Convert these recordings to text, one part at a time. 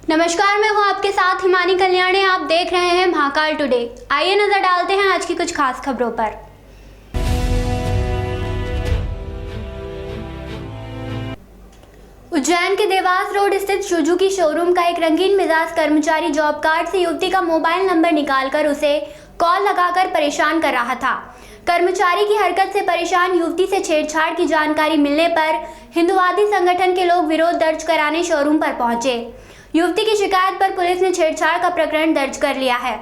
नमस्कार, मैं हूं आपके साथ हिमानी कल्याणी। आप देख रहे हैं महाकाल टुडे। आइए नजर डालते हैं आज की कुछ खास खबरों पर। उज्जैन के देवास रोड स्थित सुजुकी शोरूम का एक रंगीन मिजाज कर्मचारी जॉब कार्ड से युवती का मोबाइल नंबर निकालकर उसे कॉल लगाकर परेशान कर रहा था। कर्मचारी की हरकत से परेशान युवती से छेड़छाड़ की जानकारी मिलने पर हिंदुवादी संगठन के लोग विरोध दर्ज कराने शोरूम पर पहुंचे। युवती की शिकायत पर पुलिस ने छेड़छाड़ का प्रकरण दर्ज कर लिया है।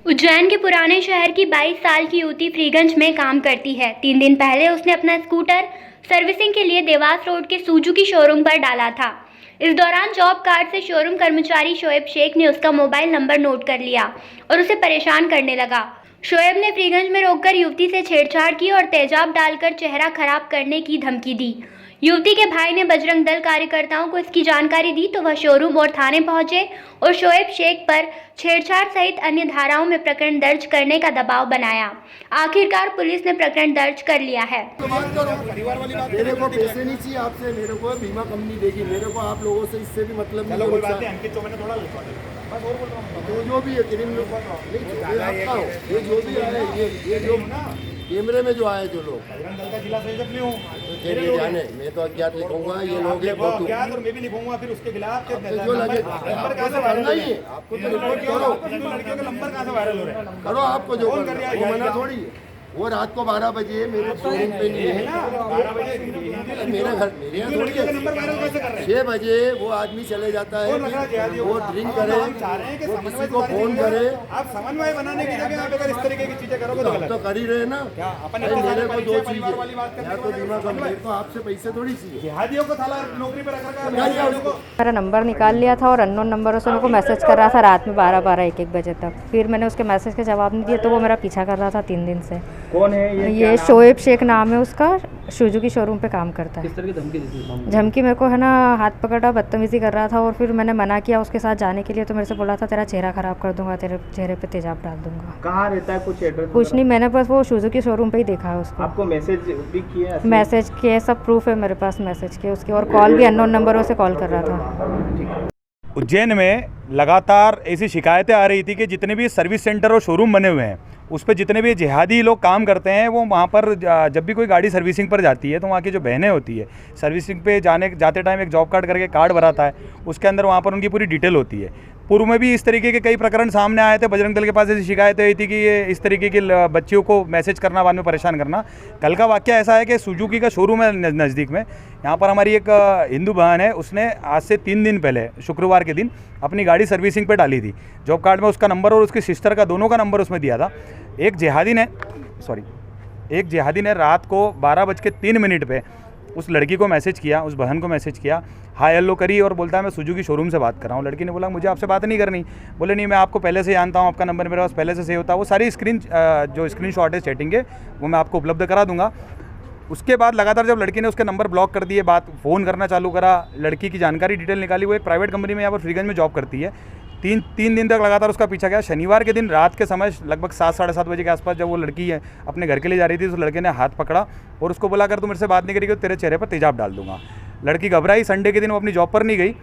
उज्जैन के पुराने शहर की 22 साल की युवती फ्रीगंज में काम करती है। 3 दिन पहले उसने अपना स्कूटर सर्विसिंग के लिए देवास रोड के सुजुकी शोरूम पर डाला था। इस दौरान जॉब कार्ड से शोरूम कर्मचारी शोएब शेख ने उसका मोबाइल नंबर नोट कर लिया और उसे परेशान करने लगा। शोएब ने फ्रीगंज में रोककर युवती से छेड़छाड़ की और तेजाब डालकर चेहरा खराब करने की धमकी दी। युवती के भाई ने बजरंग दल कार्यकर्ताओं को इसकी जानकारी दी तो वह शोरूम और थाने पहुंचे और शोएब शेख पर छेड़छाड़ सहित अन्य धाराओं में प्रकरण दर्ज करने का दबाव बनाया। आखिरकार पुलिस ने प्रकरण दर्ज कर लिया है। मेरे को पैसे नहीं चाहिए आपसे, मेरे को बीमा कंपनी देगी, मेरे को आप लोगों से इससे भी मतलब नहीं। जो भी है ये जो भी है ये जो कैमरे में जो आए जो लोग जाने, मैं तो अज्ञात लिखूंगा, ये लोग मैं भी लिखूंगा फिर उसके खिलाफ जो लगे करना ही है। आपको तो रिपोर्ट करो, लड़कियों के नंबर कहाँ से वायरल हो रहे हैं? करो आपको जो मना थोड़ी है। वो रात को 12 बजे मेरे शोरूम पे नहीं है, मेरा घर मेरे यहाँ थोड़ी है। 6 बजे वो आदमी चले जाता है, वो ड्रिंक करे, वो किसी को फोन करे। आप समन्वय बनाने की जगह आप अगर इस तरीके की चीजें करोगे तो तो कर ही रहे ना। मेरे को 2 चीजें, या तो बीमा कंपनी को आपसे पैसे थोड़ी चाहिए। जिहादियों को थाला नौकरी पर रखा मेरा नंबर निकाल लिया था और अननोन नंबरों से मेरे को मैसेज कर रहा था रात में 12 1 बजे तक। फिर मैंने उसके मैसेज का जवाब नहीं दिया तो वो मेरा पीछा कर रहा था 3 दिन से। कौन है ये शोएब शेख नाम है उसका, सुजुकी शोरूम पे काम करता है। किस तरह की धमकी दी थी? धमकी मेरे को है ना, हाथ पकड़ा, बदतमीजी कर रहा था और फिर मैंने मना किया उसके साथ जाने के लिए तो मेरे से बोला था तेरा चेहरा खराब कर दूंगा, तेरे चेहरे पे तेजाब डाल दूंगा। कहाँ रहता है, कुछ एड्रेस? कुछ नहीं, मैंने बस वो सुजुकी शोरूम पे ही देखा है उसको। आपको मैसेज भी किया? मैसेज किए, सब प्रूफ है मेरे पास मैसेज के उसके, और कॉल भी अननोन नंबरों से कॉल कर रहा था। उज्जैन में लगातार ऐसी शिकायतें आ रही थी कि जितने भी सर्विस सेंटर और शोरूम बने हुए हैं उस पर जितने भी जिहादी लोग काम करते हैं वो वहाँ पर जब भी कोई गाड़ी सर्विसिंग पर जाती है तो वहाँ की जो बहनें होती है सर्विसिंग पे जाते टाइम एक जॉब कार्ड करके कार्ड भराता है, उसके अंदर वहाँ पर उनकी पूरी डिटेल होती है। पूर्व में भी इस तरीके के कई प्रकरण सामने आए थे। बजरंग दल के पास ऐसी शिकायत हुई थी कि ये इस तरीके की बच्चियों को मैसेज करना, बाद में परेशान करना। कल का वाकया ऐसा है कि सुजुकी का शोरूम है नज़दीक में, यहाँ पर हमारी एक हिंदू बहन है, उसने आज से 3 दिन पहले शुक्रवार के दिन अपनी गाड़ी सर्विसिंग पे डाली थी। जॉब कार्ड में उसका नंबर और उसकी सिस्टर का दोनों का नंबर उसमें दिया था। एक जिहादी ने रात को 12:03 पे उस लड़की को मैसेज किया, उस बहन को मैसेज किया, हाय हेलो करी और बोलता है मैं सुजुकी शोरूम से बात कर रहा हूँ। लड़की ने बोला मुझे आपसे बात नहीं करनी। बोले नहीं, मैं आपको पहले से जानता हूँ, आपका नंबर मेरे पास पहले से सेव होता है। वो सारी जो स्क्रीनशॉट है चैटिंग के वो मैं आपको उपलब्ध करा दूंगा। उसके बाद लगातार जब लड़की ने उसके नंबर ब्लॉक कर दिए, बात फ़ोन करना चालू करा, लड़की की जानकारी डिटेल निकाली। वो एक प्राइवेट कंपनी में यहाँ पर फ्रीगंज में जॉब करती है। 3 दिन तक लगातार उसका पीछा गया। शनिवार के दिन रात के समय लगभग 7 साढ़े 7 बजे के आसपास जब वो लड़की है अपने घर के लिए जा रही थी, उस लड़के ने हाथ पकड़ा और उसको बोला, अगर तू मेरे से बात नहीं करेगी तो तेरे चेहरे पर तेजाब डाल दूंगा। लड़की घबराई। संडे के दिन वो अपनी जॉब पर नहीं गई।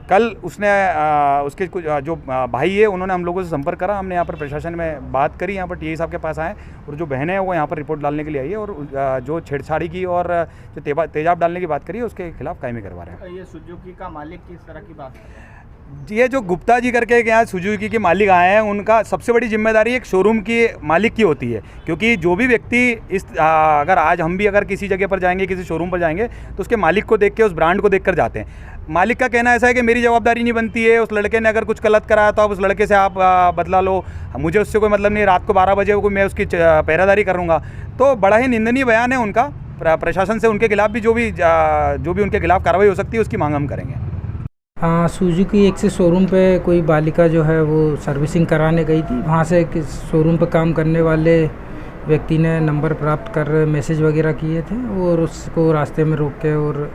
कल उसने उसके कुछ जो भाई है उन्होंने हम लोगों से संपर्क करा। हमने यहाँ पर प्रशासन में बात करी, यहाँ पर टीआई साहब के पास आए और जो बहनें हैं वो यहाँ पर रिपोर्ट डालने के लिए आई है और जो छेड़छाड़ी की और जो तेजाब डालने की बात करी है उसके खिलाफ कायमी करवा रहे हैं। ये सुजुकी का मालिक किस तरह की बात है? ये जो गुप्ता जी करके यहाँ सुजुकी के मालिक आए हैं, उनका सबसे बड़ी जिम्मेदारी एक शोरूम की मालिक की होती है, क्योंकि जो भी व्यक्ति अगर आज हम भी अगर किसी जगह पर जाएंगे, किसी शोरूम पर जाएंगे तो उसके मालिक को देख के, उस ब्रांड को देखकर जाते हैं। मालिक का कहना ऐसा है कि मेरी जवाबदारी नहीं बनती है, उस लड़के ने अगर कुछ गलत कराया तो आप उस लड़के से आप बदला लो, मुझे उससे कोई मतलब नहीं, रात को 12 बजे को मैं उसकी पहरेदारी करूँगा। तो बड़ा ही निंदनीय बयान है उनका। प्रशासन से उनके खिलाफ भी जो भी उनके खिलाफ कार्रवाई हो सकती है उसकी मांग हम करेंगे। हाँ, सुजुकी एक से शोरूम पे कोई बालिका जो है वो सर्विसिंग कराने गई थी। वहाँ से शोरूम पे काम करने वाले व्यक्ति ने नंबर प्राप्त कर मैसेज वगैरह किए थे और उसको रास्ते में रोक के और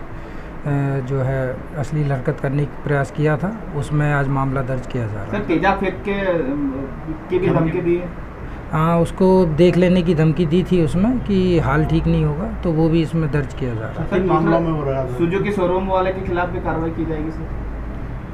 जो है अश्लील हरकत करने का प्रयास किया था। उसमें आज मामला दर्ज किया जा रहा है। सर, तेजाब फेंक के भी धमकी दी है? हाँ, उसको देख लेने की धमकी दी थी उसमें कि हाल ठीक नहीं होगा, तो वो भी इसमें दर्ज किया जा रहा है। मामलों में हो रहा है। सुजुकी शोरूम वाले के खिलाफ भी कार्रवाई की जाएगी सर?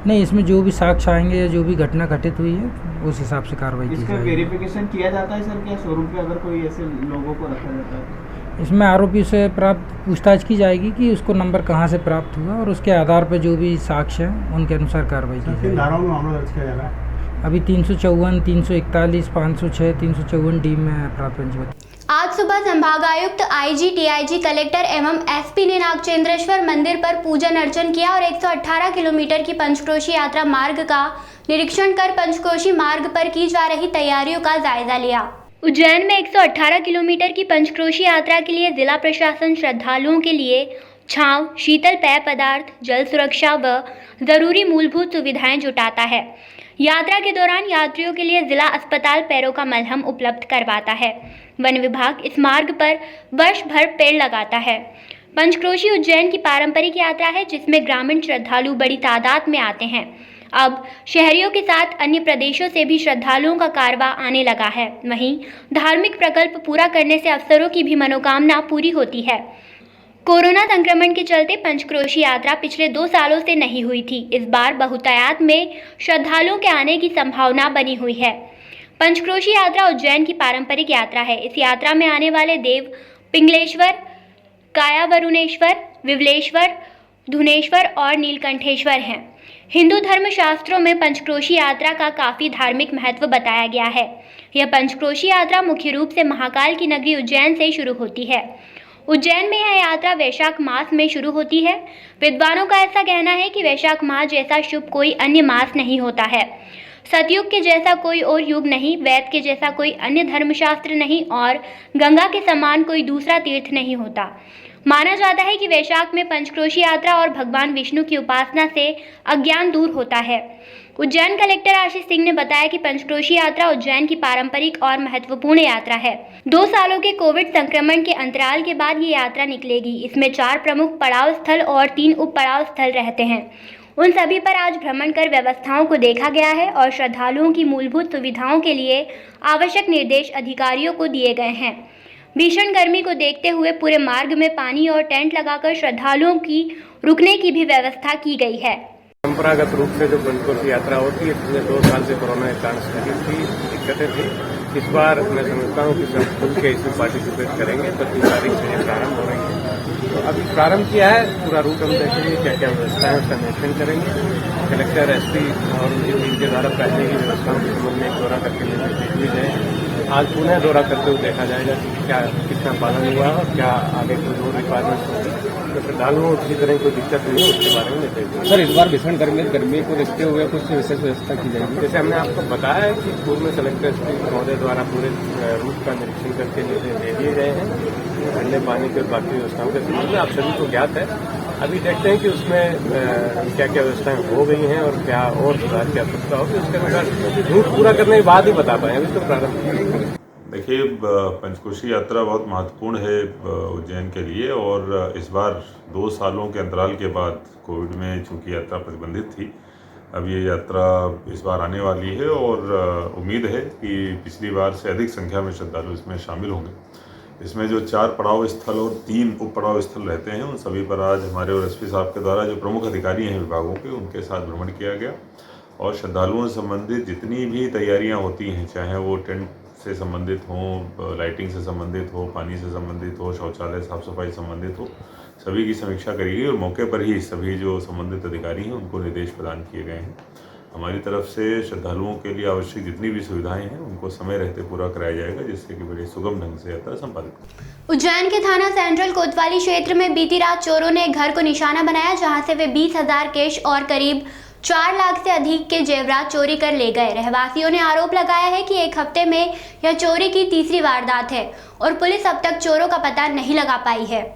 नहीं, इसमें जो भी साक्ष्य आएंगे या जो भी घटना घटित हुई है उस हिसाब से कार्रवाई की इसका जाएगी। वेरिफिकेशन किया जाता है सर क्या शोरूम पे अगर कोई ऐसे लोगों को रखा जाता है? इसमें आरोपी से प्राप्त पूछताछ की जाएगी कि उसको नंबर कहाँ से प्राप्त हुआ और उसके आधार पर जो भी साक्ष्य हैं उनके अनुसार कार्रवाई की जाएगी। धाराओं में मामला दर्ज किया जा रहा है। अभी 354, 341, 506, 354 डी में अपराध पंजीबद्ध। आज सुबह संभागायुक्त आईजी, डीआईजी, कलेक्टर एवं एसपी ने नागचंद्रेश्वर मंदिर पर पूजन अर्चन किया और 118 किलोमीटर की पंचक्रोशी यात्रा मार्ग का निरीक्षण कर पंचक्रोशी मार्ग पर की जा रही तैयारियों का जायजा लिया। उज्जैन में 118 किलोमीटर की पंचक्रोशी यात्रा के लिए जिला प्रशासन श्रद्धालुओं के लिए छांव, शीतल पेय पदार्थ, जल सुरक्षा व जरूरी मूलभूत सुविधाएं जुटाता है। यात्रा के दौरान यात्रियों के लिए जिला अस्पताल पैरों का मलहम उपलब्ध करवाता है। वन विभाग इस मार्ग पर वर्ष भर पेड़ लगाता है। पंचक्रोशी उज्जैन की पारंपरिक यात्रा है जिसमें ग्रामीण श्रद्धालु बड़ी तादाद में आते हैं। अब शहरियों के साथ अन्य प्रदेशों से भी श्रद्धालुओं का कारवां आने लगा है। वहीं धार्मिक प्रकल्प पूरा करने से अफसरों की भी मनोकामना पूरी होती है। कोरोना संक्रमण के चलते पंचक्रोशी यात्रा पिछले 2 सालों से नहीं हुई थी। इस बार बहुतायत में श्रद्धालुओं के आने की संभावना बनी हुई है। पंचक्रोशी यात्रा उज्जैन की पारंपरिक यात्रा है। इस यात्रा में आने वाले देव पिंगलेश्वर, कायावरुणेश्वर, विवलेश्वर, धुनेश्वर और नीलकंठेश्वर हैं। हिंदू धर्म शास्त्रों में पंचक्रोशी यात्रा का काफी धार्मिक महत्व बताया गया है। यह पंचक्रोशी यात्रा मुख्य रूप से महाकाल की नगरी उज्जैन से शुरू होती है। उज्जैन में यह यात्रा वैशाख मास में शुरू होती है। विद्वानों का ऐसा कहना है कि वैशाख मास जैसा शुभ कोई अन्य मास नहीं होता है। सतयुग के जैसा कोई और युग नहीं, वैद के जैसा कोई अन्य धर्मशास्त्र नहीं और गंगा के समान कोई दूसरा तीर्थ नहीं होता। माना जाता है कि वैशाख में पंचक्रोशी यात्रा और भगवान विष्णु की उपासना से अज्ञान दूर होता है। उज्जैन कलेक्टर आशीष सिंह ने बताया कि पंचक्रोशी यात्रा उज्जैन की पारंपरिक और महत्वपूर्ण यात्रा है। 2 सालों के कोविड संक्रमण के अंतराल के बाद ये यात्रा निकलेगी। इसमें 4 प्रमुख पड़ाव स्थल और 3 उप पड़ाव स्थल रहते हैं। उन सभी पर आज भ्रमण कर व्यवस्थाओं को देखा गया है और श्रद्धालुओं की मूलभूत सुविधाओं के लिए आवश्यक निर्देश अधिकारियों को दिए गए हैं। भीषण गर्मी को देखते हुए पूरे मार्ग में पानी और टेंट लगाकर श्रद्धालुओं की रुकने की भी व्यवस्था की गई है। परंपरागत रूप से जो पंचक्रोशी यात्रा होती है पिछले 2 साल से कोरोना के कारण स्थगित थी, दिक्कतें थी। इस बार मैं समझता हूँ कि सब खुल के इसमें पार्टिसिपेट करेंगे। 25 तारीख से ये प्रारंभ हो रही है। तो अभी प्रारंभ किया है, पूरा रूट हम देखेंगे, क्या क्या व्यवस्था है उसका निरीक्षण करेंगे। कलेक्टर, एसपी और उनकी टीम के द्वारा पहले ही व्यवस्थाओं के संबंध में एक दौरा करके निर्देश दिए गए। आज पुनः दौरा करते हुए देखा जाएगा कि क्या कितना पालन हुआ और क्या आगे कोई और रिक्वायरमेंट्स होगी। तो श्रद्धालुओं को किसी तरह कोई दिक्कत नहीं है उसके बारे में निर्देश दिए। सर, इस बार भीषण गर्मी को देखते हुए कुछ विशेष व्यवस्था की जाएगी। जैसे हमने आपको बताया है कि पूर्व में कलेक्टर महोदय द्वारा पूरे रूट का निरीक्षण करके निर्देश दे दिए गए हैं। ठंडे पानी के बाकी व्यवस्थाओं के संबंध में आप सभी को ज्ञात है। अभी देखते हैं कि उसमें क्या क्या व्यवस्थाएं हो गई हैं और क्या और सुधार की आवश्यकता होगी। उसके अनुसार रूट पूरा करने के बाद ही बता पाए। अभी तो प्रारंभ। देखिए, पंचक्रोशी यात्रा बहुत महत्वपूर्ण है उज्जैन के लिए और इस बार 2 सालों के अंतराल के बाद कोविड में चूंकि यात्रा प्रतिबंधित थी, अब ये यात्रा इस बार आने वाली है और उम्मीद है कि पिछली बार से अधिक संख्या में श्रद्धालु इसमें शामिल होंगे। इसमें जो 4 पड़ाव स्थल और 3 उप पड़ाव स्थल रहते हैं, उन सभी पर आज हमारे और एसपी साहब के द्वारा जो प्रमुख अधिकारी हैं विभागों के, उनके साथ भ्रमण किया गया और श्रद्धालुओं से संबंधित जितनी भी तैयारियां होती हैं, चाहे वो टेंट से संबंधित हों, लाइटिंग से संबंधित हो, पानी से संबंधित हो, शौचालय साफ सफाई संबंधित हो, सभी की समीक्षा करी गई और मौके पर ही सभी जो संबंधित अधिकारी हैं उनको निर्देश प्रदान किए गए हैं। हमारी तरफ से श्रद्धालुओं के लिए आवश्यक जितनी भी सुविधाएं हैं उनको समय रहते पूरा कराया जाएगा, जिससे कि बड़े सुगम ढंग से यात्रा संपादित हो। उज्जैन के थाना सेंट्रल कोतवाली क्षेत्र में बीती रात चोरों ने एक घर को निशाना बनाया, जहां से वे 20,000 कैश और करीब 4 लाख से अधिक के जेवरात चोरी कर ले गए। रहवासियों ने आरोप लगाया है कि 1 हफ्ते में यह चोरी की तीसरी वारदात है और पुलिस अब तक चोरों का पता नहीं लगा पाई है।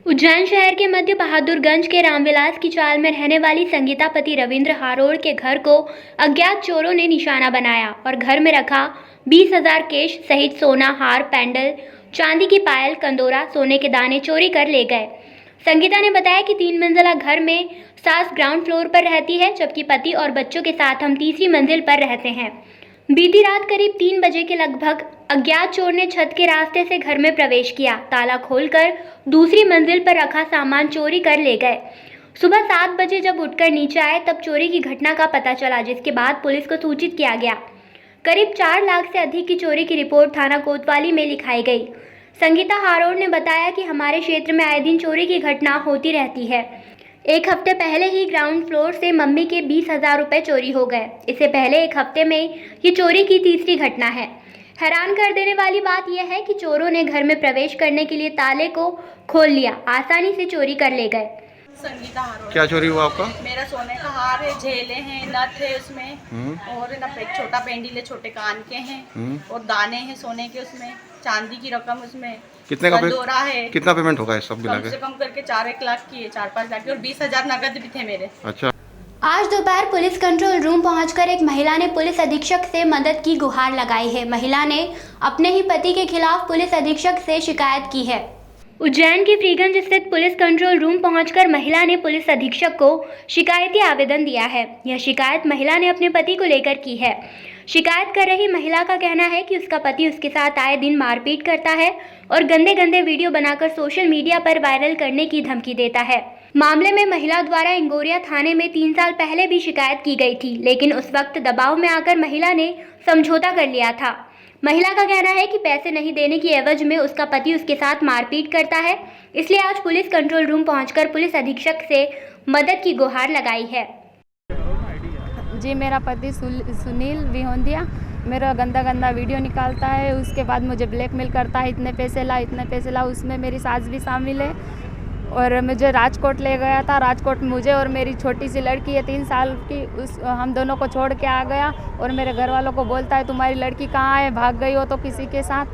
उज्जैन शहर के मध्य बहादुरगंज के रामविलास की चाल में रहने वाली संगीता पति रविंद्र हारोड़ के घर को अज्ञात चोरों ने निशाना बनाया और घर में रखा 20,000 कैश सहित सोना, हार, पैंडल, चांदी की पायल, कंदोरा, सोने के दाने चोरी कर ले गए। संगीता ने बताया कि 3 मंजिला घर में सास ग्राउंड फ्लोर पर रहती है, जबकि पति और बच्चों के साथ हम तीसरी मंजिल पर रहते हैं। बीती रात करीब 3 बजे के लगभग अज्ञात चोर ने छत के रास्ते से घर में प्रवेश किया। ताला खोलकर दूसरी मंजिल पर रखा सामान चोरी कर ले गए। सुबह 7 बजे जब उठकर नीचे आए तब चोरी की घटना का पता चला, जिसके बाद पुलिस को सूचित किया गया। करीब 4 लाख से अधिक की चोरी की रिपोर्ट थाना कोतवाली में लिखाई गई। संगीता हारोड़ ने बताया कि हमारे क्षेत्र में आए दिन चोरी की घटना होती रहती है। एक हफ्ते पहले ही ग्राउंड फ्लोर से मम्मी के 20,000 रुपये चोरी हो गए। इससे पहले एक हफ्ते में ये चोरी की तीसरी घटना है। हैरान कर देने वाली बात यह है कि चोरों ने घर में प्रवेश करने के लिए ताले को खोल लिया, आसानी से चोरी कर ले गए। संगीता हारोड़। क्या चोरी हुआ आपका? मेरा सोने का हार है, झेले हैं, नथ है उसमें, और ना एक छोटा पेंडिल है, छोटे कान के हैं, और दाने हैं सोने के, उसमें चांदी की रकम, उसमें कितने का दौरा है। कितना पेमेंट होगा सब मिला कम से कम करके 4-1 लाख की है, 4-5 लाख की, और 20,000 नकद भी थे मेरे। अच्छा। आज दोपहर पुलिस कंट्रोल रूम पहुंचकर एक महिला ने पुलिस अधीक्षक से मदद की गुहार लगाई है। महिला ने अपने ही पति के खिलाफ पुलिस अधीक्षक से शिकायत की है। उज्जैन के फ्रीगंज स्थित पुलिस कंट्रोल रूम पहुंचकर महिला ने पुलिस अधीक्षक को शिकायती आवेदन दिया है। यह शिकायत महिला ने अपने पति को लेकर की है। शिकायत कर रही महिला का कहना है कि उसका पति उसके साथ आए दिन मारपीट करता है और गंदे गंदे वीडियो बनाकर सोशल मीडिया पर वायरल करने की धमकी देता है। मामले में महिला द्वारा इंगोरिया थाने में 3 साल पहले भी शिकायत की गई थी, लेकिन उस वक्त दबाव में आकर महिला ने समझौता कर लिया था। महिला का कहना है कि पैसे नहीं देने की एवज में उसका पति उसके साथ मारपीट करता है, इसलिए आज पुलिस कंट्रोल रूम पहुंचकर पुलिस अधीक्षक से मदद की गुहार लगाई है। जी, मेरा पति सुनील विहोंदिया मेरा गंदा गंदा वीडियो निकालता है, उसके बाद मुझे ब्लैकमेल करता है, इतने पैसे ला। उसमें मेरी सास भी शामिल है और मुझे राजकोट ले गया था। राजकोट मुझे और मेरी छोटी सी लड़की है 3 साल की, हम दोनों को छोड़ के आ गया और मेरे घर वालों को बोलता है तुम्हारी लड़की कहाँ है, भाग गई हो तो किसी के साथ,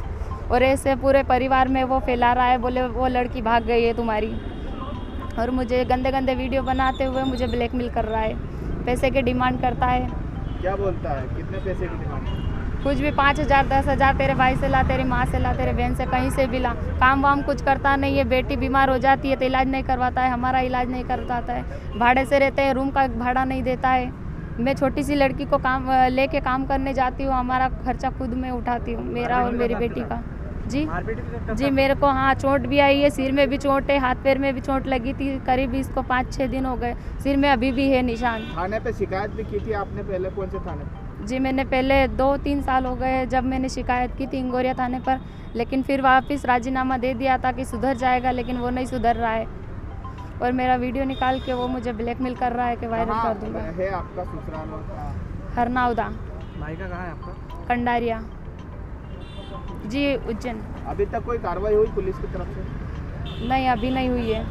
और ऐसे पूरे परिवार में वो फैला रहा है, बोले वो लड़की भाग गई है तुम्हारी, और मुझे गंदे गंदे वीडियो बनाते हुए मुझे ब्लैकमेल कर रहा है, पैसे के डिमांड करता है। क्या बोलता है? कितने पैसे की डिमांड? कुछ भी 5,000 10,000 तेरे भाई से ला, तेरी माँ से ला, तेरे बहन से कहीं से भी ला। काम वाम कुछ करता नहीं है, बेटी बीमार हो जाती है तो इलाज नहीं करवाता है, हमारा इलाज नहीं करवाता है, भाड़े से रहते हैं, रूम का भाड़ा नहीं देता है। मैं छोटी सी लड़की को लेके काम करने जाती हूँ, हमारा खर्चा खुद मैं उठाती हूँ, मेरा और मेरी बेटी का। जी मेरे को हाँ चोट भी आई है, सिर में भी चोट है, हाथ पैर में भी चोट लगी थी, करीब इसको 5-6 दिन हो गए, सिर में अभी भी है निशान। थाने पे शिकायत भी की थी आपने पहले? कौन से थाने पे? जी मैंने पहले 2-3 साल हो गए जब मैंने शिकायत की थी इंगोरिया थाने पर, लेकिन फिर वापस राजीनामा दे दिया था कि सुधर जाएगा, लेकिन वो नहीं सुधर रहा है और मेरा वीडियो निकाल के वो मुझे ब्लैकमेल कर रहा है कि वायरल कर दूंगा। है आपका ससुराल? हरनाउदा। मायका कहाँ है आपका? कंडारिया जी, उज्जैन। अभी तक कोई कार्रवाई हुई पुलिस की तरफ से? नहीं, अभी नहीं हुई है।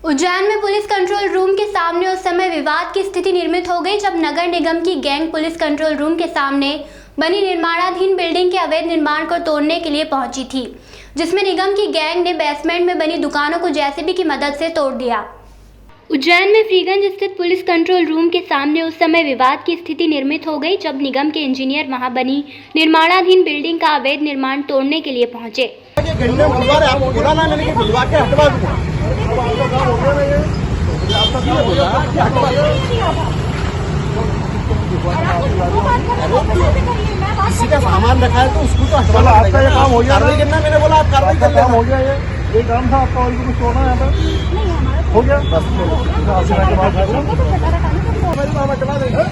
उज्जैन में पुलिस कंट्रोल रूम के सामने उस समय विवाद की स्थिति निर्मित हो गई जब नगर निगम की गैंग पुलिस कंट्रोल रूम के सामने बनी निर्माणाधीन बिल्डिंग के अवैध निर्माण को तोड़ने के लिए पहुंची थी, जिसमें निगम की गैंग ने बेसमेंट में बनी दुकानों को जेसीबी की मदद से तोड़ दिया। उज्जैन में फ्रीगंज स्थित पुलिस कंट्रोल रूम के सामने उस समय विवाद की स्थिति निर्मित हो गई जब निगम के इंजीनियर वहां बनी निर्माणाधीन बिल्डिंग का अवैध निर्माण तोड़ने के लिए पहुंचे। किसी का सामान रखा है तो उसको तो हटवाना। आपका ये काम हो गया, कार्रवाई करना, मैंने बोला आप कार्रवाई कर लेना। हो गया ये काम था आपका, और कुछ तोड़ना है यहाँ पर हो गया बस। चला देंगे,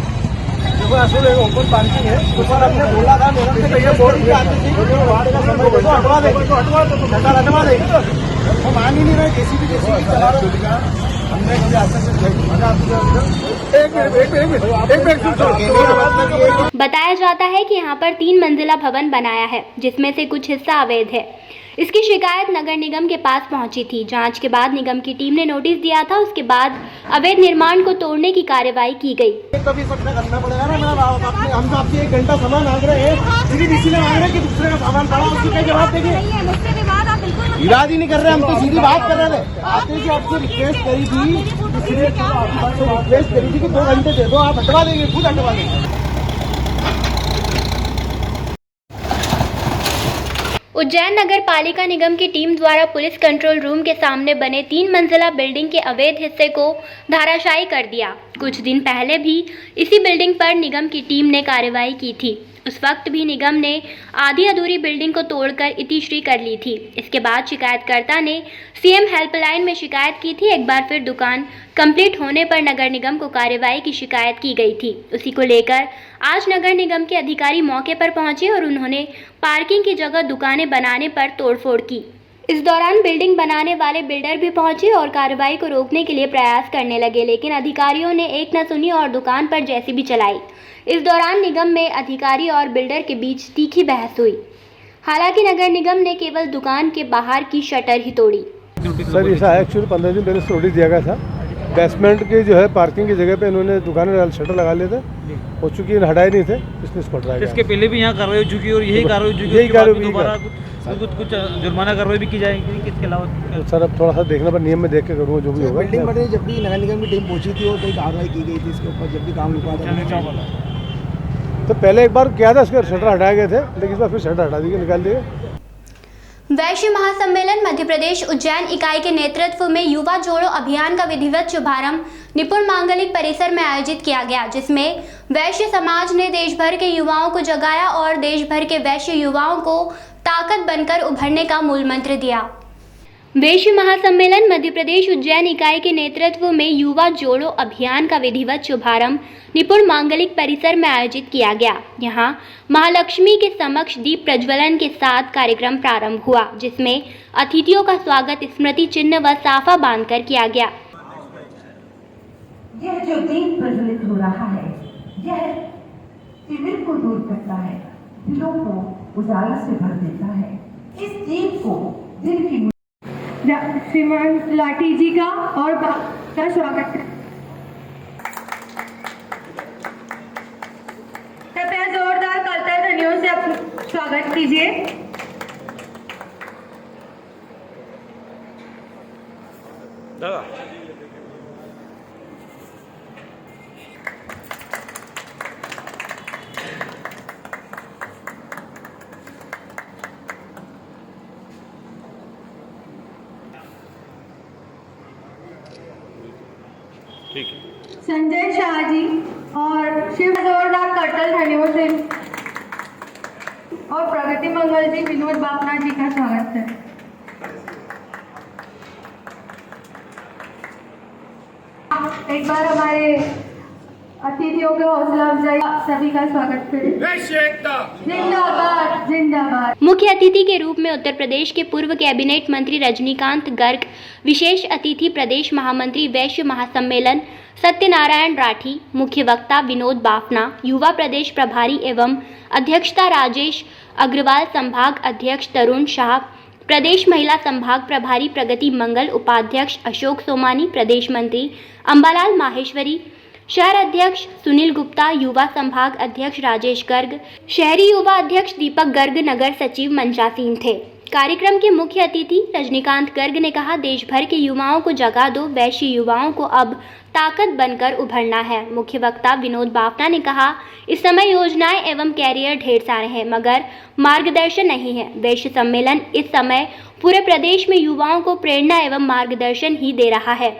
देखो असल ओपन पार्किंग है, उस पर आपने बोला था मेरा से ये बोर्ड की आती थी हटवा देंगे, तो मान ही नहीं रहे, जेसीबी चला रहे हमने कभी आज तक। बताया जाता है कि यहाँ पर 3 मंजिला भवन बनाया है, जिसमें से कुछ हिस्सा अवैध है। इसकी शिकायत नगर निगम के पास पहुंची थी। जांच के बाद निगम की टीम ने नोटिस दिया था, उसके बाद अवैध निर्माण को तोड़ने की कार्रवाई की गई। कभी सबने करना पड़ेगा ना, हम तो आपसे 1 घंटा सामान मांग रहे हैं, सिर्फ इसीलिए मांग रहे हैं कि दूसरे का सामान पड़ा, उसकी क्या जवाब देंगे? विवाद ही नहीं कर रहे, हम तो सीधी बात कर रहे थे। आपने जो आपसे रिक्वेस्ट करी थी, कि 2 घंटे दे दो, आप हटवा देंगे, खुद हटवा देंगे। उज्जैन नगर पालिका निगम की टीम द्वारा पुलिस कंट्रोल रूम के सामने बने 3 मंजिला बिल्डिंग के अवैध हिस्से को धराशायी कर दिया। कुछ दिन पहले भी इसी बिल्डिंग पर निगम की टीम ने कार्रवाई की थी। उस वक्त भी निगम ने आधी अधूरी बिल्डिंग को तोड़कर इतिश्री कर ली थी। इसके बाद शिकायतकर्ता ने सीएम हेल्पलाइन में शिकायत की थी। एक बार फिर दुकान कंप्लीट होने पर नगर निगम को कार्रवाई की शिकायत की गई थी। उसी को लेकर आज नगर निगम के अधिकारी मौके पर पहुंचे और उन्होंने पार्किंग की जगह दुकानें बनाने पर तोड़फोड़ की। इस दौरान बिल्डिंग बनाने वाले बिल्डर भी पहुंचे और कार्रवाई को रोकने के लिए प्रयास करने लगे, लेकिन अधिकारियों ने एक न सुनी और दुकान पर जेसीबी चलाई। इस दौरान निगम में अधिकारी और बिल्डर के बीच तीखी बहस हुई। हालांकि नगर निगम ने केवल दुकान के बाहर की शटर ही तोड़ी। सर ऐसा है, एक्चुअली 15 दिन पहले नोटिस दिया गया था। बेसमेंट की जो है पार्किंग की जगह पे इन्होंने दुकानें शटर लगा लिए थे, हो चुकी है, हटाए नहीं थे, इसलिए इसको हटाया गया। इसके पहले भी यहाँ कार्रवाई हो चुकी है और यही कार्रवाई हो चुकी है, यही कार्रवाई दोबारा कुछ जुर्माना कार्रवाई भी की जाएगी किसके अलावा? सर अब थोड़ा सा देखना पर नियम में देख के करूँगा जो भी होगा। बिल्डिंग बनी जब भी नगर निगम की टीम पहुंची थी और कोई कार्रवाई की गई थी इसके ऊपर, जब भी काम रुका था तो पहले एक बार किया था, उसके शटर हटाए गए थे, लेकिन इस बार फिर शटर हटा दिए, निकाल दिए। वैश्य महासम्मेलन मध्य प्रदेश उज्जैन इकाई के नेतृत्व में युवा जोड़ो अभियान का विधिवत शुभारंभ निपुण मांगलिक परिसर में आयोजित किया गया, जिसमें वैश्य समाज ने देश भर के युवाओं को जगाया और देश भर के वैश्य युवाओं को ताकत बनकर उभरने का मूल मंत्र दिया। वैश्य महासम्मेलन मध्य प्रदेश उज्जैन इकाई के नेतृत्व में युवा जोड़ो अभियान का विधिवत शुभारंभ निपुण मांगलिक परिसर में आयोजित किया गया। यहां महालक्ष्मी के समक्ष दीप प्रज्वलन के साथ कार्यक्रम प्रारंभ हुआ, जिसमें अतिथियों का स्वागत स्मृति चिन्ह व साफा बांधकर किया गया। यह जो दीप प्रज्वलित हो रहा है, यह तिमिर को दूर करता है, दिलों को उजाला से भर देता है। इस दीप को दिन की श्रीमान लाठी जी का और का स्वागत है। कृपया जोरदार करताल ध्वनियों से अपना स्वागत कीजिए। संजय शाह जी और शिव जोरदार करतल ध्वनियों से और प्रगति मंगल जी विनोद बापना जी का स्वागत है। एक बार हमारे अतिथियों के हौसला अफजाई सभी का स्वागत करें। जिंदाबाद जिंदाबाद। मुख्य अतिथि के रूप में उत्तर प्रदेश के पूर्व कैबिनेट मंत्री रजनीकांत गर्ग, विशेष अतिथि प्रदेश महामंत्री वैश्य महासम्मेलन सत्यनारायण राठी, मुख्य वक्ता विनोद बाफना, युवा प्रदेश प्रभारी एवं अध्यक्षता राजेश अग्रवाल, संभाग अध्यक्ष तरुण शाह, प्रदेश महिला संभाग प्रभारी प्रगति मंगल, उपाध्यक्ष अशोक सोमानी, प्रदेश मंत्री अंबालाल माहेश्वरी, शहर अध्यक्ष सुनील गुप्ता, युवा संभाग अध्यक्ष राजेश गर्ग, शहरी युवा अध्यक्ष दीपक गर्ग, नगर सचिव मंचासीन थे। कार्यक्रम के मुख्य अतिथि रजनीकांत गर्ग ने कहा, देश भर के युवाओं को जगा दो, वैश्य युवाओं को अब ताकत बनकर उभरना है। मुख्य वक्ता विनोद बाफना ने कहा, इस समय योजनाएं एवं कैरियर ढेर सारे हैं, मगर मार्गदर्शन नहीं है। वैश्य सम्मेलन इस समय पूरे प्रदेश में युवाओं को प्रेरणा एवं मार्गदर्शन ही दे रहा है।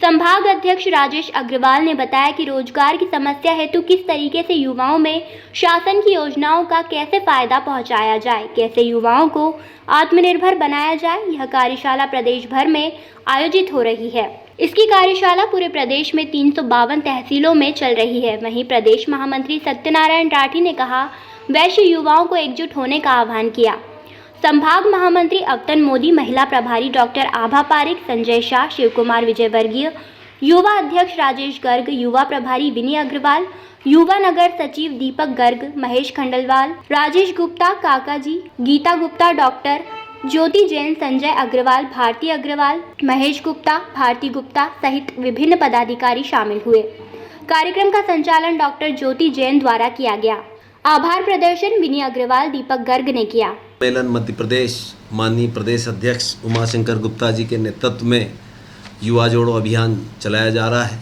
संभाग अध्यक्ष राजेश अग्रवाल ने बताया कि रोजगार की समस्या हेतु किस तरीके से युवाओं में शासन की योजनाओं का कैसे फायदा पहुंचाया जाए, कैसे युवाओं को आत्मनिर्भर बनाया जाए। यह कार्यशाला प्रदेश भर में आयोजित हो रही है। इसकी कार्यशाला पूरे प्रदेश में 352 तहसीलों में चल रही है। वहीं प्रदेश महामंत्री सत्यनारायण राठी ने कहा, वैश्य युवाओं को एकजुट होने का आह्वान किया। संभाग महामंत्री अवतन मोदी, महिला प्रभारी डॉक्टर आभा पारिक, संजय शाह, शिव कुमार विजयवर्गीय, युवा अध्यक्ष राजेश गर्ग, युवा प्रभारी विनी अग्रवाल, युवा नगर सचिव दीपक गर्ग, महेश खंडलवाल, राजेश गुप्ता, काका जी, गीता गुप्ता, डॉक्टर ज्योति जैन, संजय अग्रवाल, भारती अग्रवाल, महेश गुप्ता, भारती गुप्ता सहित विभिन्न पदाधिकारी शामिल हुए। कार्यक्रम का संचालन डॉक्टर ज्योति जैन द्वारा किया गया। आभार प्रदर्शन विनी अग्रवाल, दीपक गर्ग ने किया। सम्मेलन मध्य प्रदेश माननीय प्रदेश अध्यक्ष उमाशंकर गुप्ता जी के नेतृत्व में युवा जोड़ो अभियान चलाया जा रहा है,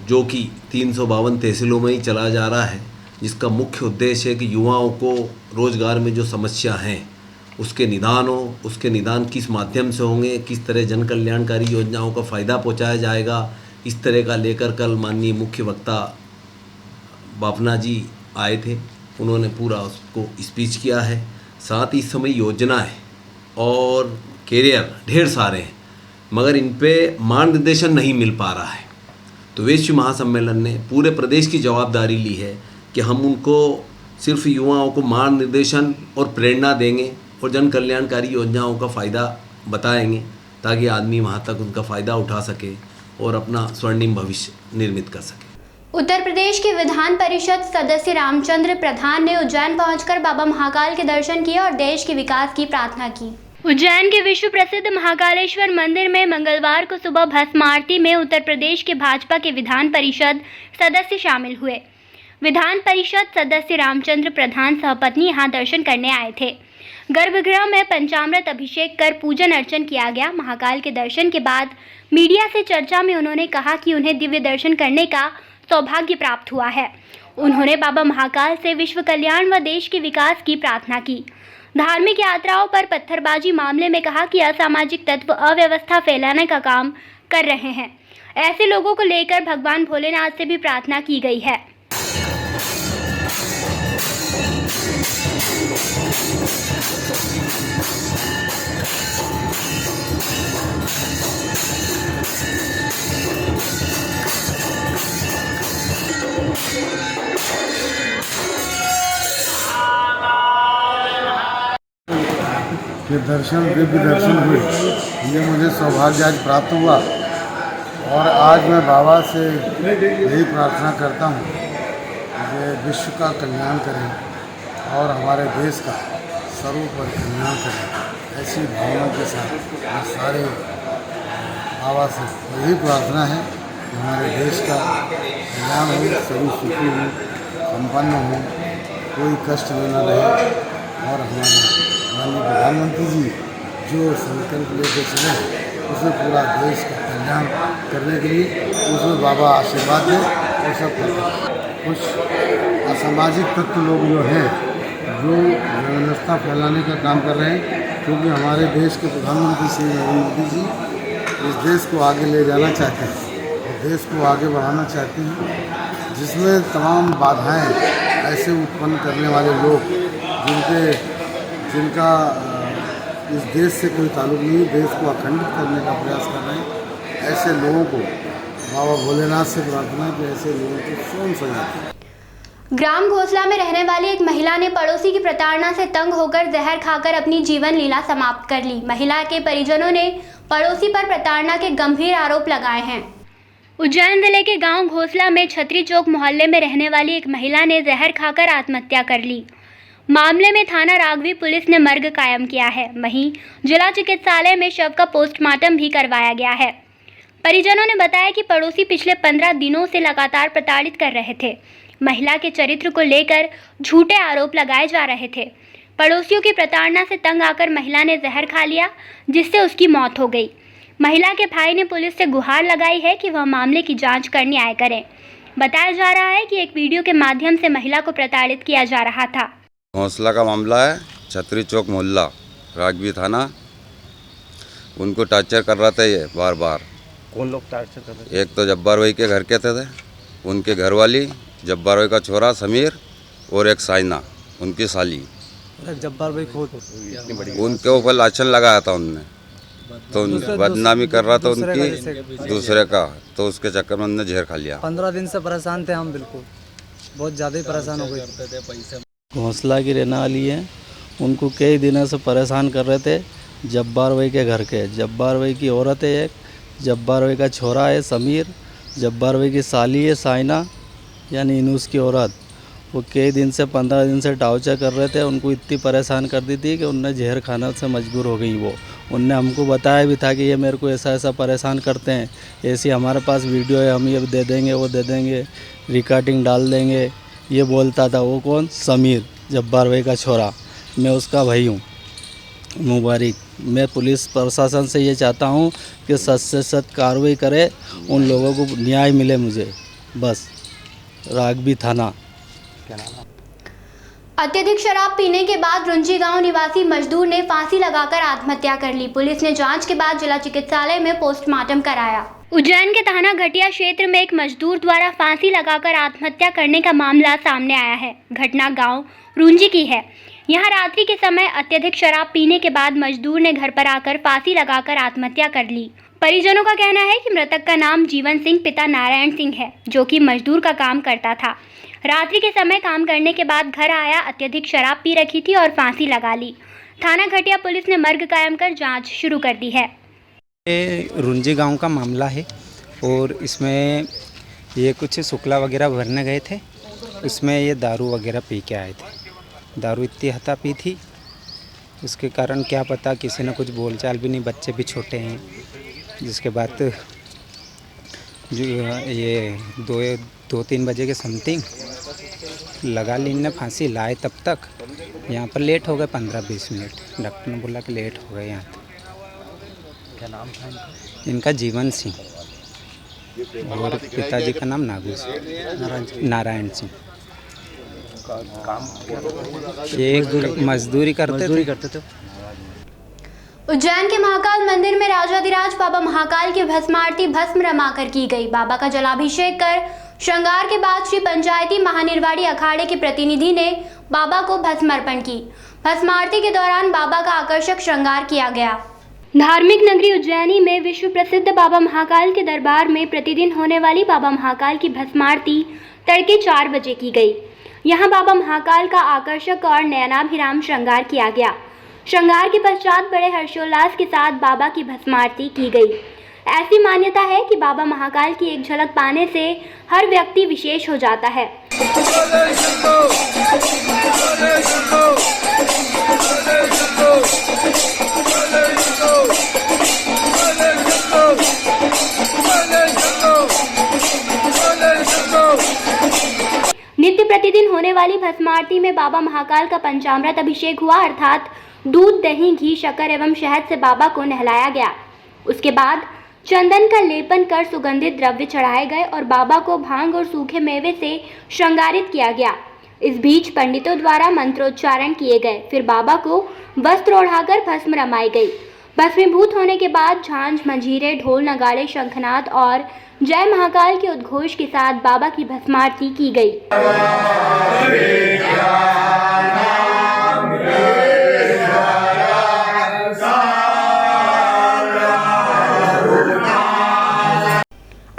जो कि 352 तहसीलों में ही चलाया जा रहा है, जिसका मुख्य उद्देश्य है कि युवाओं को रोजगार में जो समस्या हैं उसके निदान हो, उसके निदान किस माध्यम से होंगे, किस तरह जन कल्याणकारी योजनाओं का फ़ायदा पहुंचाया जाएगा, इस तरह का लेकर कल माननीय मुख्य वक्ता बापना जी आए थे, उन्होंने पूरा उसको स्पीच किया है। साथ ही इस समय योजनाएं और कैरियर ढेर सारे हैं, मगर इन पे मार्गदर्शन नहीं मिल पा रहा है। तो विश्व महासम्मेलन ने पूरे प्रदेश की जवाबदारी ली है कि हम उनको सिर्फ युवाओं को मार्गदर्शन और प्रेरणा देंगे और जन कल्याणकारी योजनाओं का फ़ायदा बताएंगे, ताकि आदमी वहाँ तक उनका फ़ायदा उठा सके और अपना स्वर्णिम भविष्य निर्मित कर सके। उत्तर प्रदेश के विधान परिषद सदस्य रामचंद्र प्रधान ने उज्जैन पहुंचकर बाबा महाकाल के दर्शन किए और देश के विकास की प्रार्थना की। उज्जैन के विश्व प्रसिद्ध महाकालेश्वर मंदिर में मंगलवार को सुबह भस्म आरती में उत्तर प्रदेश के भाजपा के विधान परिषद सदस्य शामिल हुए। विधान परिषद सदस्य रामचंद्र प्रधान सहपत्नी यहां दर्शन करने आए थे। गर्भगृह में पंचामृत अभिषेक कर पूजन अर्चन किया गया। महाकाल के दर्शन के बाद मीडिया से चर्चा में उन्होंने कहा कि उन्हें दिव्य दर्शन करने का सौभाग्य प्राप्त हुआ है। उन्होंने बाबा महाकाल से विश्व कल्याण व देश के विकास की प्रार्थना की। धार्मिक यात्राओं पर पत्थरबाजी मामले में कहा कि असामाजिक तत्व अव्यवस्था फैलाने का काम कर रहे हैं। ऐसे लोगों को लेकर भगवान भोलेनाथ से भी प्रार्थना की गई है। के दर्शन दिव्य दर्शन हुए, ये मुझे सौभाग्य आज प्राप्त हुआ और आज मैं बाबा से यही प्रार्थना करता हूँ कि विश्व का कल्याण करें और हमारे देश का सर्वोपरि कल्याण करें। ऐसी भावना के साथ मैं सारे बाबा से यही प्रार्थना है कि हमारे देश का कल्याण हो, सभी सुखी हों, संपन्न हों, कोई कष्ट में न रहे और हमारे माननीय प्रधानमंत्री जी जो संकल्प लेकर चले उसमें पूरा देश का कल्याण करने के लिए उसमें बाबा आशीर्वाद दें और सब करते। कुछ असामाजिक तत्व लोग जो हैं जो व्यवस्था फैलाने का काम कर रहे हैं, क्योंकि हमारे देश के प्रधानमंत्री श्री नरेंद्र मोदी जी इस देश को आगे ले जाना चाहते हैं और देश को आगे बढ़ाना चाहते हैं, जिसमें तमाम बाधाएं ऐसे उत्पन्न करने वाले लोग जिनका इस देश से कोई ताल्लुक नहीं, देश को अखंडित करने का प्रयास कर रहे हैं, ऐसे लोगों को बाबा भोलेनाथ से प्रार्थना कि ऐसे लोगों को स्वयं सजा दें। ग्राम घोसला में रहने वाली एक महिला ने पड़ोसी की प्रताड़ना से तंग होकर जहर खाकर अपनी जीवन लीला समाप्त कर ली। महिला के परिजनों ने पड़ोसी पर प्रताड़ना के गंभीर आरोप लगाए हैं। उज्जैन जिले के गांव घोसला में छतरी चौक मोहल्ले में रहने वाली एक महिला ने जहर खाकर आत्महत्या कर ली। मामले में थाना राघवी पुलिस ने मर्ग कायम किया है। वहीं जिला चिकित्सालय में शव का पोस्टमार्टम भी करवाया गया है। परिजनों ने बताया कि पड़ोसी पिछले 15 दिनों से लगातार प्रताड़ित कर रहे थे। महिला के चरित्र को लेकर झूठे आरोप लगाए जा रहे थे। पड़ोसियों की प्रताड़ना से तंग आकर महिला ने जहर खा लिया, जिससे उसकी मौत हो गई। महिला के भाई ने पुलिस से गुहार लगाई है कि वह मामले की जांच कर न्याय करें। बताया जा रहा है कि एक वीडियो के माध्यम से महिला को प्रताड़ित किया जा रहा था। घोंसला का मामला है, छतरी चौक मोहल्ला राघवी थाना। उनको टॉर्चर कर रहा था ये बार बार। कौन लोग टॉर्चर कर रहे थे? एक तो जब्बार भाई के घर के थे, उनके घरवाली, जब्बार भाई का छोरा समीर और एक साइना उनकी साली। जब्बार भाई खुद उनके ऊपर लाछन लगाया था उनने, तो बदनामी कर रहा था उनकी दूसरे का, तो उसके चक्कर में उन्होंने जहर खा लिया। 15 दिन से परेशान थे हम, बिल्कुल बहुत ज़्यादा ही परेशान हो गए। घोंसला की रहने वाली है, उनको कई दिनों से परेशान कर रहे थे। जब्बार भाई के घर के, जब्बार भाई की औरत है एक, जब्बार भाई का छोरा है समीर, जब्बार भाई की साली है साइना यानी इनूस की औरत। वो कई दिन से 15 दिन से टार्चर कर रहे थे। उनको इतनी परेशान कर दी थी कि उनने जहर खाने से मजबूर हो गई। वो उनने हमको बताया भी था कि ये मेरे को ऐसा ऐसा परेशान करते हैं, ऐसी हमारे पास वीडियो है, हम ये दे देंगे वो दे देंगे, रिकॉर्डिंग डाल देंगे, ये बोलता था। वो कौन? समीर, जब्बार भाई का छोरा। मैं उसका भाई हूँ मुबारक। मैं पुलिस प्रशासन से ये चाहता हूँ कि सख्त से सख्त कार्रवाई करे, उन लोगों को न्याय मिले मुझे, बस। राघवी थाना। अत्यधिक शराब पीने के बाद रुंची गांव निवासी मजदूर ने फांसी लगाकर आत्महत्या कर ली। पुलिस ने जांच के बाद जिला चिकित्सालय में पोस्टमार्टम कराया। उज्जैन के थाना घटिया क्षेत्र में एक मजदूर द्वारा फांसी लगाकर आत्महत्या करने का मामला सामने आया है। घटना गांव रुंजी की है। यहां रात्रि के समय अत्यधिक शराब पीने के बाद मजदूर ने घर पर आकर फांसी लगाकर आत्महत्या कर ली। परिजनों का कहना है कि मृतक का नाम जीवन सिंह पिता नारायण सिंह है, जो कि मजदूर का काम करता था। रात्रि के समय काम करने के बाद घर आया, अत्यधिक शराब पी रखी थी और फांसी लगा ली। थाना घटिया पुलिस ने मर्ग कायम कर जाँच शुरू कर दी है। ये रुंजी गांव का मामला है और इसमें ये कुछ शुक्ला वगैरह भरने गए थे, उसमें ये दारू वगैरह पी के आए थे। दारू इतनी हता पी थी, उसके कारण क्या पता किसी ने कुछ बोलचाल भी नहीं, बच्चे भी छोटे हैं। जिसके बाद जो ये 2-3 बजे के समथिंग लगा ली इनने फांसी। लाए तब तक यहाँ पर लेट हो गए 15-20 मिनट। डॉक्टर ने बोला कि लेट हो गए यहाँ तक। क्या नाम था इनका जीवन सिंह और पिताजी का नाम नागू सिंह, नारायण सिंह। ये मजदूरी करते थे। उज्जैन के महाकाल मंदिर में राजाधिराज बाबा महाकाल की भस्म आरती भस्म रमाकर की गई। बाबा का जलाभिषेक कर श्रृंगार के बाद श्री पंचायती महानिर्वाड़ी अखाड़े के प्रतिनिधि ने बाबा को भस्म अर्पण की। भस्म आरती के दौरान बाबा का आकर्षक श्रृंगार किया गया। धार्मिक नगरी उज्जैनी में विश्व प्रसिद्ध बाबा महाकाल के दरबार में प्रतिदिन होने वाली बाबा महाकाल की भस्म आरती तड़के 4 बजे की गई। यहां बाबा महाकाल का आकर्षक और नयनाभिराम श्रृंगार किया गया। श्रृंगार के पश्चात बड़े हर्षोल्लास के साथ बाबा की भस्म आरती की गई। ऐसी मान्यता है कि बाबा महाकाल की एक झलक पाने से हर व्यक्ति विशेष हो जाता है। नित्य प्रतिदिन होने वाली भस्म आरती में बाबा महाकाल का पंचामृत अभिषेक हुआ, अर्थात दूध, दही, घी, शक्कर एवं शहद से बाबा को नहलाया गया। उसके बाद चंदन का लेपन कर सुगंधित द्रव्य चढ़ाए गए और बाबा को भांग और सूखे मेवे से श्रृंगारित किया गया। इस बीच पंडितों द्वारा मंत्रोच्चारण किए गए। फिर बाबा को वस्त्र ओढ़ाकर भस्म रमाई गई। भस्मीभूत होने के बाद झांझ, मंजीरे, ढोल, नगाड़े, शंखनाद और जय महाकाल के उद्घोष के साथ बाबा की भस्म आरती की गई।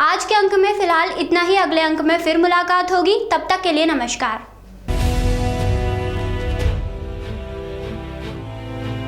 आज के अंक में फिलहाल इतना ही। अगले अंक में फिर मुलाकात होगी। तब तक के लिए नमस्कार।